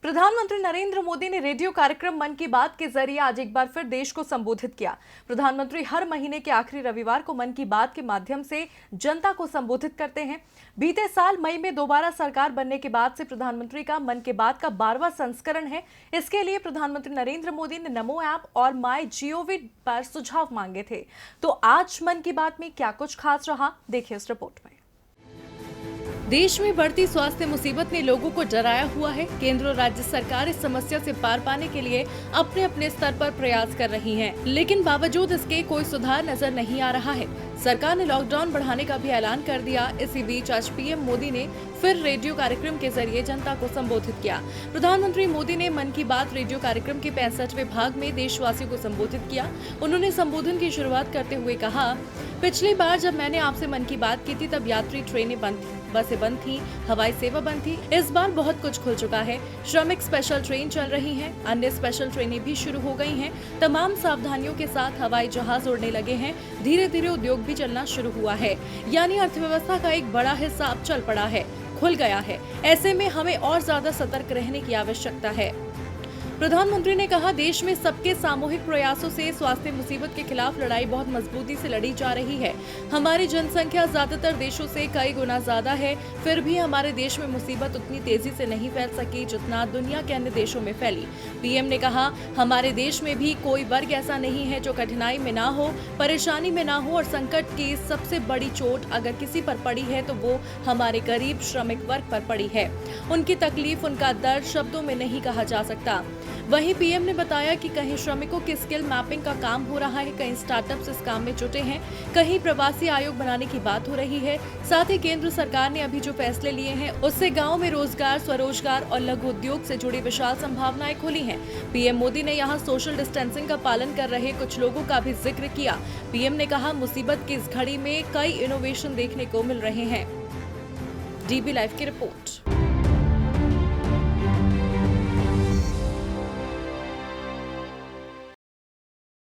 प्रधानमंत्री नरेंद्र मोदी ने रेडियो कार्यक्रम मन की बात के जरिए आज एक बार फिर देश को संबोधित किया। प्रधानमंत्री हर महीने के आखिरी रविवार को मन की बात के माध्यम से जनता को संबोधित करते हैं। बीते साल मई में दोबारा सरकार बनने के बाद से प्रधानमंत्री का मन की बात का 12वां संस्करण है। इसके लिए प्रधानमंत्री नरेंद्र मोदी ने नमो ऐप और MyGov पर सुझाव मांगे थे। तो आज मन की बात में क्या कुछ खास रहा, देखिए इस रिपोर्ट में। देश में बढ़ती स्वास्थ्य मुसीबत ने लोगों को डराया हुआ है। केंद्र और राज्य सरकार इस समस्या से पार पाने के लिए अपने अपने स्तर पर प्रयास कर रही हैं, लेकिन बावजूद इसके कोई सुधार नजर नहीं आ रहा है। सरकार ने लॉकडाउन बढ़ाने का भी ऐलान कर दिया। इसी बीच आज पीएम मोदी ने फिर रेडियो कार्यक्रम के जरिए जनता को संबोधित किया। प्रधानमंत्री मोदी ने मन की बात रेडियो कार्यक्रम के 65वें भाग में देशवासियों को संबोधित किया। उन्होंने संबोधन की शुरुआत करते हुए कहा, पिछली बार जब मैंने आपसे मन की बात की थी तब यात्री ट्रेनें बंद थी, बसें बंद थी, हवाई सेवा बंद थी। इस बार बहुत कुछ खुल चुका है। श्रमिक स्पेशल ट्रेन चल रही हैं, अन्य स्पेशल ट्रेनें भी शुरू हो गई हैं। तमाम सावधानियों के साथ हवाई जहाज उड़ने लगे हैं। धीरे धीरे उद्योग भी चलना शुरू हुआ है, यानी अर्थव्यवस्था का एक बड़ा हिस्सा अब चल पड़ा है, खुल गया है। ऐसे में हमें और ज्यादा सतर्क रहने की आवश्यकता है। प्रधानमंत्री ने कहा, देश में सबके सामूहिक प्रयासों से स्वास्थ्य मुसीबत के खिलाफ लड़ाई बहुत मजबूती से लड़ी जा रही है। हमारी जनसंख्या ज्यादातर देशों से कई गुना ज्यादा है, फिर भी हमारे देश में मुसीबत उतनी तेजी से नहीं फैल सकी जितना दुनिया के अन्य देशों में फैली। पीएम ने कहा, हमारे देश में भी कोई वर्ग ऐसा नहीं है जो कठिनाई में ना हो, परेशानी में ना हो, और संकट की सबसे बड़ी चोट अगर किसी पर पड़ी है तो वो हमारे गरीब श्रमिक वर्ग पर पड़ी है। उनकी तकलीफ, उनका दर्द शब्दों में नहीं कहा जा सकता। वहीं पीएम ने बताया कि कहीं श्रमिकों की स्किल मैपिंग का काम हो रहा है, कहीं स्टार्टअप्स इस काम में जुटे हैं, कहीं प्रवासी आयोग बनाने की बात हो रही है। साथ ही केंद्र सरकार ने अभी जो फैसले लिए हैं उससे गांव में रोजगार, स्वरोजगार और लघु उद्योग से जुड़ी विशाल संभावनाएं खुली हैं। पीएम मोदी ने यहां सोशल डिस्टेंसिंग का पालन कर रहे कुछ लोगों का भी जिक्र किया। पीएम ने कहा, मुसीबत की इस घड़ी में कई इनोवेशन देखने को मिल रहे हैं। DB लाइव की रिपोर्ट।